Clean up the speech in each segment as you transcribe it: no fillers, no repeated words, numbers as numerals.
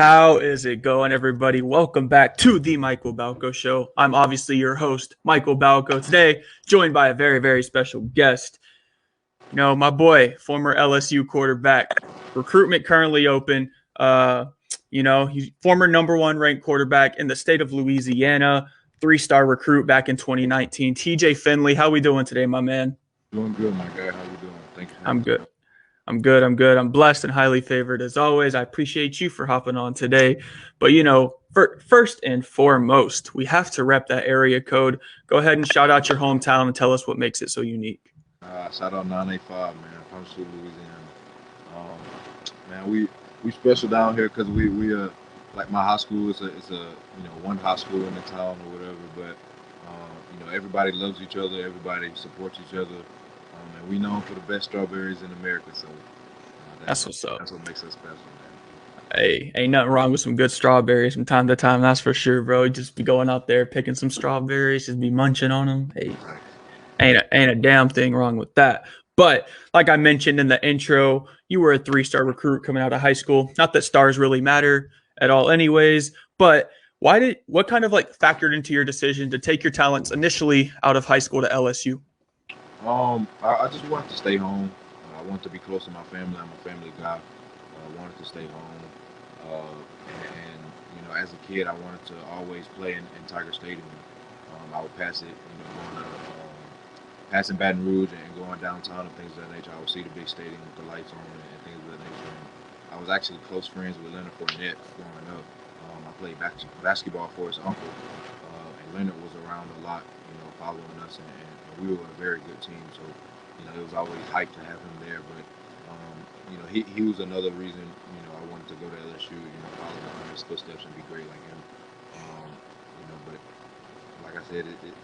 How is it going, everybody? Welcome back to the Michael Balco Show. I'm obviously your host, Michael Balco. Today, joined by a very, very special guest. My boy, former LSU quarterback. Recruitment currently open. He's former number one ranked quarterback in the state of Louisiana. 3-star recruit back in 2019. TJ Finley, how we doing today, my man? Doing good, my guy. How you doing? Thank you for I'm having me good. on. I'm blessed and highly favored as always. I appreciate you for hopping on today. But first and foremost, we have to rep that area code. Go ahead and shout out your hometown and tell us what makes it so unique. Shout out 985, man. From Sweet Louisiana. Man, we special down here because we like my high school is a one high school in the town or whatever. But everybody loves each other. Everybody supports each other. And we known for the best strawberries in America. So That's what's up. that's what makes us special, man. Hey, ain't nothing wrong with some good strawberries from time to time. That's for sure, bro. Just be going out there picking some strawberries, just be munching on them. Hey, Right. ain't a damn thing wrong with that. But like I mentioned in the intro, you were a 3-star recruit coming out of high school. Not that stars really matter at all, anyways. But what kind of like factored into your decision to take your talents initially out of high school to LSU? I just wanted to stay home. I wanted to be close to my family. I'm a family guy. I wanted to stay home. As a kid, I wanted to always play in Tiger Stadium. I would pass it, going to passing Baton Rouge and going downtown and things of that nature. I would see the big stadium with the lights on and things of that nature. And I was actually close friends with Leonard Fournette growing up. I played basketball for his uncle, and Leonard was around a lot, following us, and we were a very good team. So, it was always hyped to have him there. But, he was another reason, I wanted to go to LSU, follow in his footsteps and be great like him. But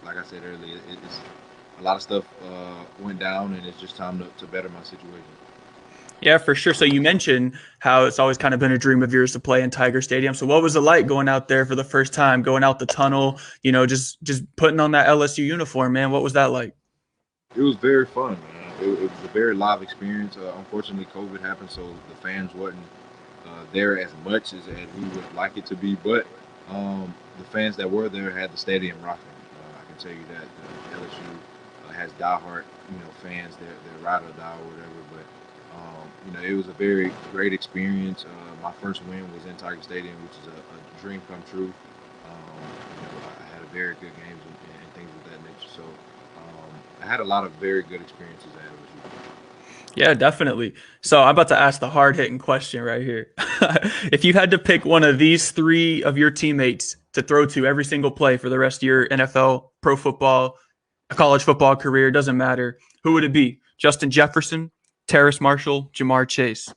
like I said earlier, it's a lot of stuff went down, and it's just time to better my situation. Yeah, for sure. So you mentioned how it's always kind of been a dream of yours to play in Tiger Stadium. So what was it like going out there for the first time, going out the tunnel, just putting on that LSU uniform, man? What was that like? It was very fun, man. It was a very live experience. Unfortunately, COVID happened, so the fans wasn't there as much as we would like it to be. But the fans that were there had the stadium rocking. I can tell you that LSU has diehard, fans. They're ride or die or whatever. But it was a very great experience. My first win was in Tiger Stadium, which is a dream come true. I had a very good games and things of that nature. So I had a lot of very good experiences at LSU. Yeah, definitely. So I'm about to ask the hard hitting question right here. If you had to pick one of these three of your teammates to throw to every single play for the rest of your NFL, pro football, college football career, doesn't matter, who would it be? Justin Jefferson, Terrace Marshall, Jamar Chase.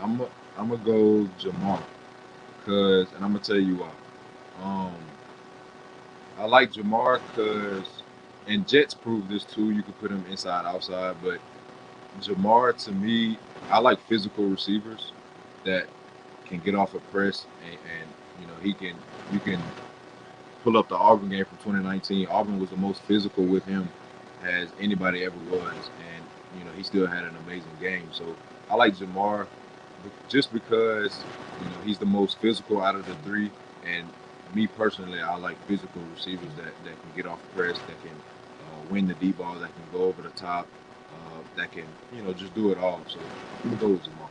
I'm i I'm gonna go Jamar, and I'm gonna tell you why. Um, I like Jamar and Jets proved this too. You could put him inside, outside, but Jamar to me, I like physical receivers that can get off a press and he can you can pull up the Auburn game from 2019. Auburn was the most physical with him as anybody ever was, and he still had an amazing game. So I like Jamar just because he's the most physical out of the three, and me personally, I like physical receivers that can get off the press, that can win the deep ball, that can go over the top, that can just do it all. So I'm gonna go with Jamar.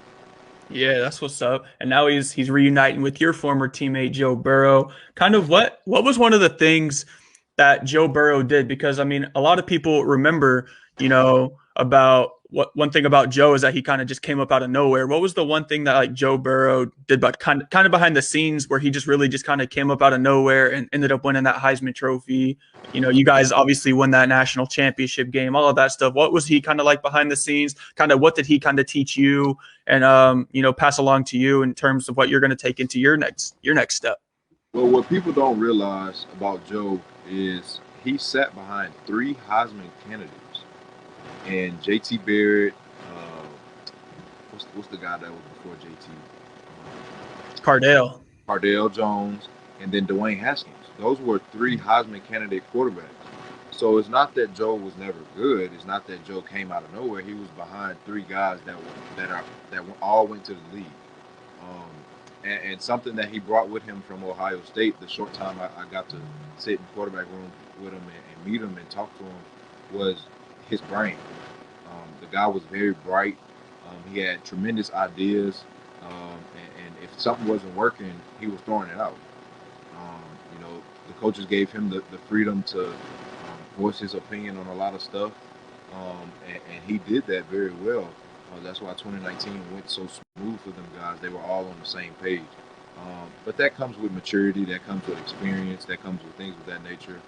Yeah, that's what's up. And now he's reuniting with your former teammate Joe Burrow. Kind of what was one of the things that Joe Burrow did? Because I mean, a lot of people remember, about what one thing about Joe is that he kind of just came up out of nowhere. What was the one thing that like Joe Burrow did, but kind of behind the scenes where he just really just kind of came up out of nowhere and ended up winning that Heisman Trophy? You guys obviously won that national championship game, all of that stuff. What was he kind of like behind the scenes? Kind of what did he kind of teach you and pass along to you in terms of what you're going to take into your next step? Well, what people don't realize about Joe is he sat behind three Heisman candidates, and J.T. Barrett. Uh, what's the guy that was before J.T. Cardale. Cardale Jones, and then Dwayne Haskins. Those were three Heisman candidate quarterbacks. So it's not that Joe was never good. It's not that Joe came out of nowhere. He was behind three guys that all went to the league. Um, and something that he brought with him from Ohio State, the short time I got to sit in the quarterback room with him and meet him and talk to him, was his brain. The guy was very bright. He had tremendous ideas, and if something wasn't working, he was throwing it out. Um, the coaches gave him the freedom to voice his opinion on a lot of stuff, and he did that very well. That's why 2019 went so smooth for them guys. They were all on the same page. But that comes with maturity, that comes with experience, that comes with things of that nature.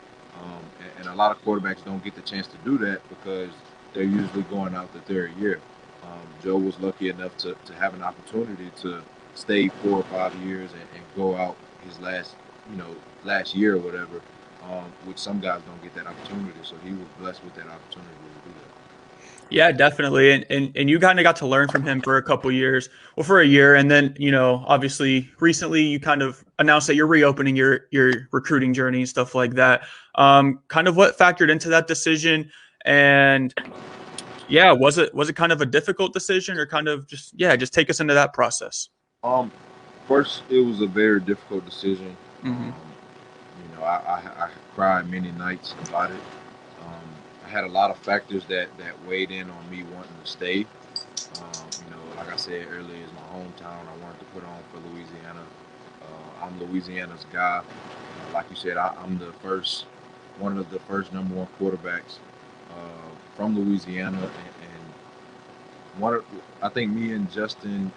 And a lot of quarterbacks don't get the chance to do that because they're usually going out the third year. Joe was lucky enough to have an opportunity to stay 4 or 5 years and go out his last year or whatever, which some guys don't get that opportunity. So he was blessed with that opportunity to do that. Yeah, definitely. And you kind of got to learn from him for a couple years, well, for a year. And then, obviously recently you kind of announced that you're reopening your recruiting journey and stuff like that. Kind of what factored into that decision? And yeah, was it kind of a difficult decision or kind of just take us into that process? Um, First, it was a very difficult decision. Hmm. I cried many nights about it. Um, I had a lot of factors that weighed in on me wanting to stay. Like I said earlier, it's my hometown. I wanted to put on for Louisiana. I'm Louisiana's guy. Like you said, I'm one of the first number one quarterbacks from Louisiana, and I think me and Justin,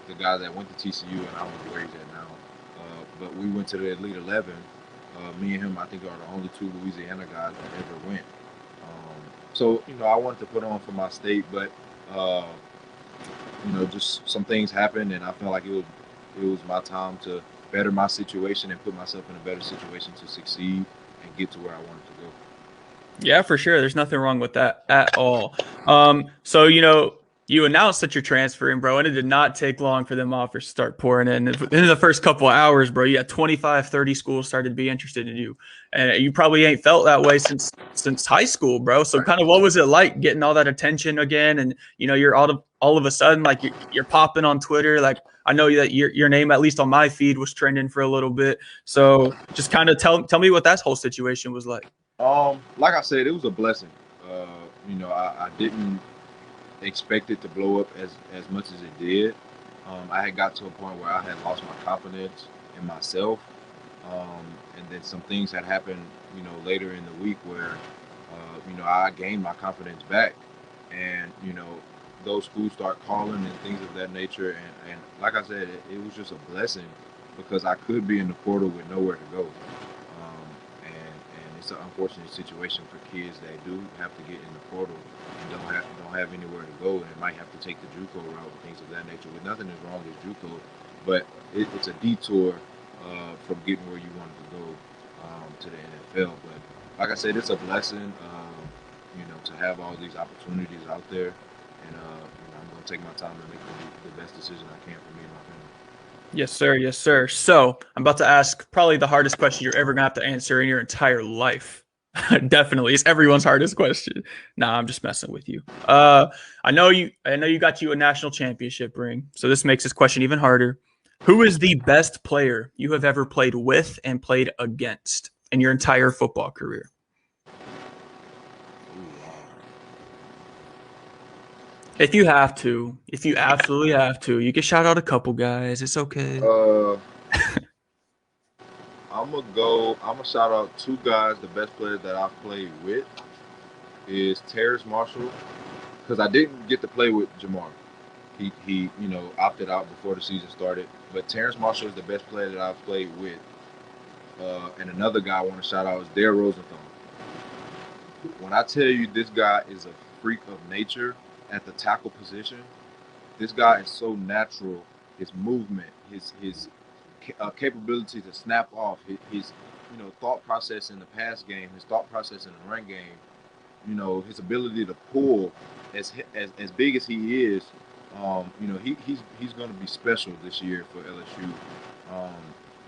the guy that went to TCU, and I don't know where he's at now, but we went to the Elite 11. Me and him, I think, are the only two Louisiana guys that ever went. So I wanted to put on for my state, but uh, just some things happened, and I felt like it was my time to better my situation and put myself in a better situation to succeed and get to where I wanted to go. Yeah, for sure. There's nothing wrong with that at all. So you announced that you're transferring, bro, and it did not take long for them offers to start pouring in. In the first couple of hours, bro, you had 25, 30 schools started to be interested in you, and you probably ain't felt that way since high school, bro. So, kind of, what was it like getting all that attention again? And you're all of a sudden like you're popping on Twitter. Like, I know that your name, at least on my feed, was trending for a little bit. So, just kind of tell me what that whole situation was like. Like I said, it was a blessing. I didn't expect it to blow up as much as it did. I had got to a point where I had lost my confidence in myself, um, and then some things had happened, later in the week where, I gained my confidence back, and those schools start calling and things of that nature, and like I said, it was just a blessing because I could be in the portal with nowhere to go. And it's an unfortunate situation for kids that do have to get in the portal and don't have anywhere to go, and they might have to take the JUCO route and things of that nature. With nothing as wrong as JUCO, but it's a detour from getting where you wanted to go to the NFL. But like I said, it's a blessing, to have all these opportunities out there, and I'm going to take my time to make the best decision I can for me and my family. Yes, sir. Yes, sir. So I'm about to ask probably the hardest question you're ever gonna have to answer in your entire life. Definitely, it's everyone's hardest question. Nah, I'm just messing with you. I know you got you a national championship ring, so this makes this question even harder. Who is the best player you have ever played with and played against in your entire football career? Ooh, If you absolutely have to, you can shout out a couple guys. It's okay. wow. I'm gonna go. I'm gonna shout out two guys. The best players that I've played with is Terrace Marshall, because I didn't get to play with Jamar. He opted out before the season started. But Terrace Marshall is the best player that I've played with. And another guy I want to shout out is Dare Rosenthal. When I tell you this guy is a freak of nature at the tackle position, this guy is so natural. His movement, his capability to snap off, his thought process in the pass game, his thought process in the run game, his ability to pull as big as he is. He's going to be special this year for LSU. Um,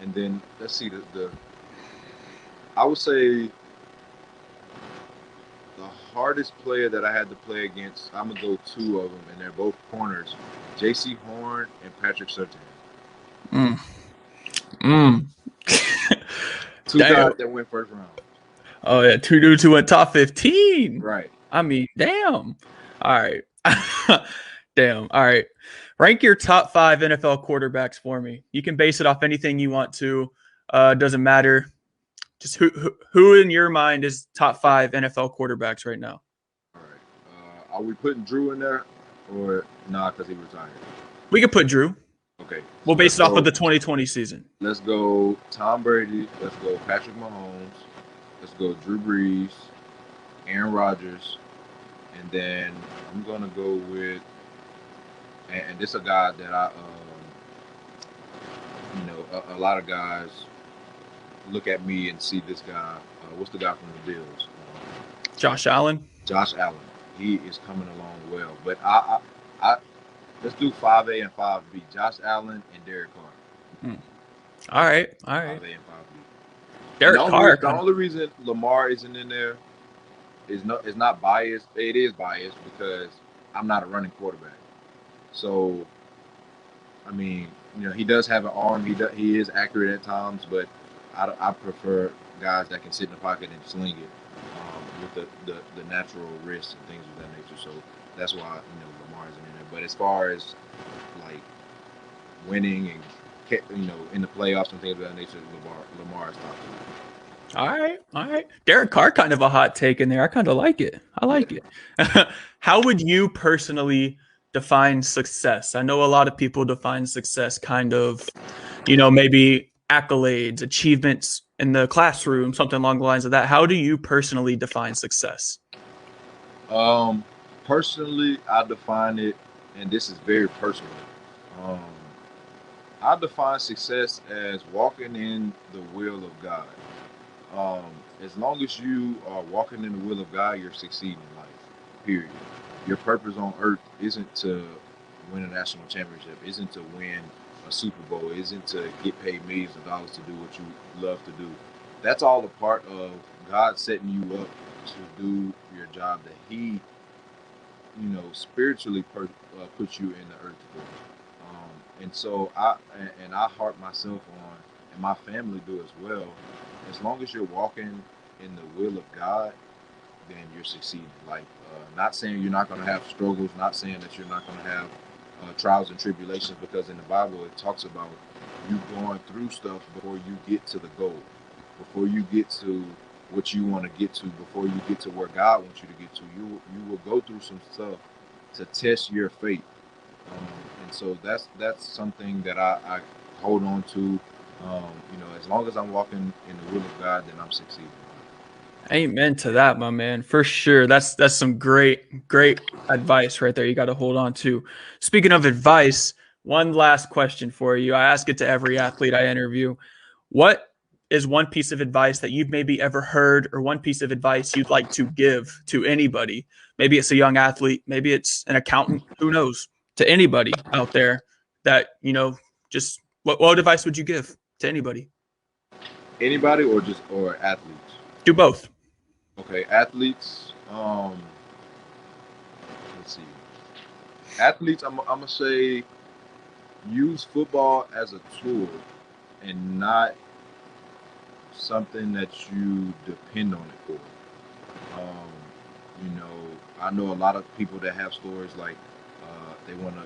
and then let's see the I would say the hardest player that I had to play against, I'm gonna go two of them, and they're both corners, J.C. Horn and Patrick Surtain. Mm. Mm. Two Damn. guys that went first round. Oh yeah, two dudes who went top 15. Right. I mean, damn. All right. Damn. All right. Rank your top 5 NFL quarterbacks for me. You can base it off anything you want to. Doesn't matter. Just who in your mind is top 5 NFL quarterbacks right now? All right. Are we putting Drew in there, or nah? Because he retired. We could put Drew. Okay. We'll So let's base it off of go. the 2020 season. Let's go. Tom Brady. Let's go. Patrick Mahomes. Let's go. Drew Brees, Aaron Rodgers, and then I'm gonna go with. And this is a guy that a lot of guys look at me and see this guy. What's the guy from the Bills? Josh Allen. Josh Allen. He is coming along well. But I let's do 5A and 5B. Josh Allen and Derek Carr. Hmm. All right. All right. 5A and 5B. Derek Carr. The only reason Lamar isn't in there is not biased. It is biased because I'm not a running quarterback. So, I mean, he does have an arm. He is accurate at times, but I prefer guys that can sit in the pocket and sling it with the natural wrists and things of that nature. So that's why Lamar isn't in there. But as far as like winning and in the playoffs and things of that nature, Lamar is top two. All right. All right. Derek Carr, kind of a hot take in there. I kind of like it. I like it. How would you personally define success? I know a lot of people define success kind of, maybe accolades, achievements in the classroom, something along the lines of that. How do you personally define success? Personally, I define it, and this is very personal. Um, I define success as walking in the will of God. As long as you are walking in the will of God, you're succeeding in life. Period. Your purpose on earth isn't to win a national championship, isn't to win a Super Bowl, isn't to get paid millions of dollars to do what you love to do. That's all a part of God setting you up to do your job that He, spiritually puts you in the earth for. And so I harp myself on, and my family do as well. As long as you're walking in the will of God, then you're succeeding. Like, not saying you're not going to have struggles, not saying that you're not going to have trials and tribulations, because in the Bible it talks about you going through stuff before you get to the goal, before you get to what you want to get to, before you get to where God wants you to get to. You will go through some stuff to test your faith. And so that's something that I hold on to. As long as I'm walking in the will of God, then I'm succeeding. Amen to that, my man. For sure. That's some great advice right there. You got to hold on to. Speaking of advice, one last question for you. I ask it to every athlete I interview. What is one piece of advice that you've maybe ever heard, or one piece of advice you'd like to give to anybody? Maybe it's a young athlete, maybe it's an accountant, who knows, to anybody out there that, just what advice would you give to anybody? Anybody or athletes? Do both. Okay, athletes. Let's see. Athletes, I'm gonna say use football as a tool and not something that you depend on it for. I know a lot of people that have stories like they want to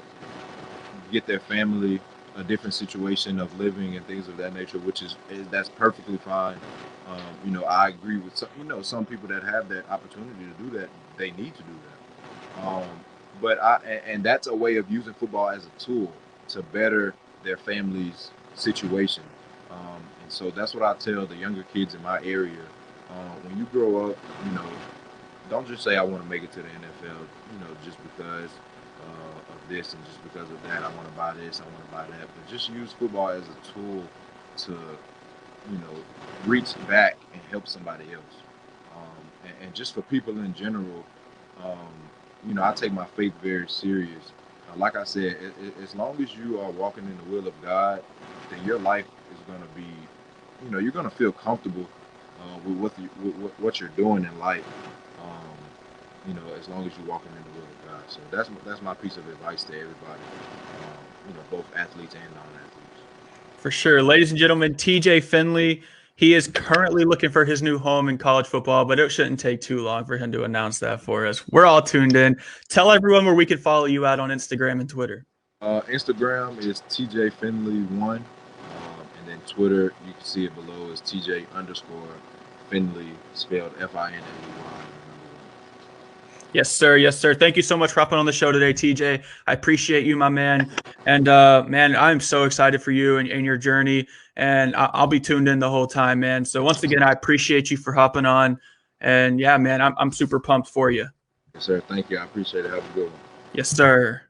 get their family a different situation of living and things of that nature, which is that's perfectly fine. I agree with some people that have that opportunity to do that. They need to do that. And that's a way of using football as a tool to better their family's situation. And so that's what I tell the younger kids in my area. When you grow up, don't just say I want to make it to the NFL, just because of this and just because of that. I want to buy this, I want to buy that. But just use football as a tool to, reach back and help somebody else. And just for people in general, I take my faith very serious. Like I said, as long as you are walking in the will of God, then your life is going to be, you're going to feel comfortable with what you're doing in life. as long as you're walking in the will of God. So that's my piece of advice to everybody, both athletes and non-athletes. For sure. Ladies and gentlemen, TJ Finley, he is currently looking for his new home in college football, but it shouldn't take too long for him to announce that for us. We're all tuned in. Tell everyone where we can follow you out on Instagram and Twitter. Instagram is TJ Finley one, and then Twitter you can see it below is TJ underscore Finley spelled Finley. Yes, sir. Yes, sir. Thank you so much for hopping on the show today, TJ. I appreciate you, my man. And man, I'm so excited for you and your journey. And I'll be tuned in the whole time, man. So once again, I appreciate you for hopping on. And yeah, man, I'm super pumped for you. Yes, sir. Thank you. I appreciate it. Have a good one. Yes, sir.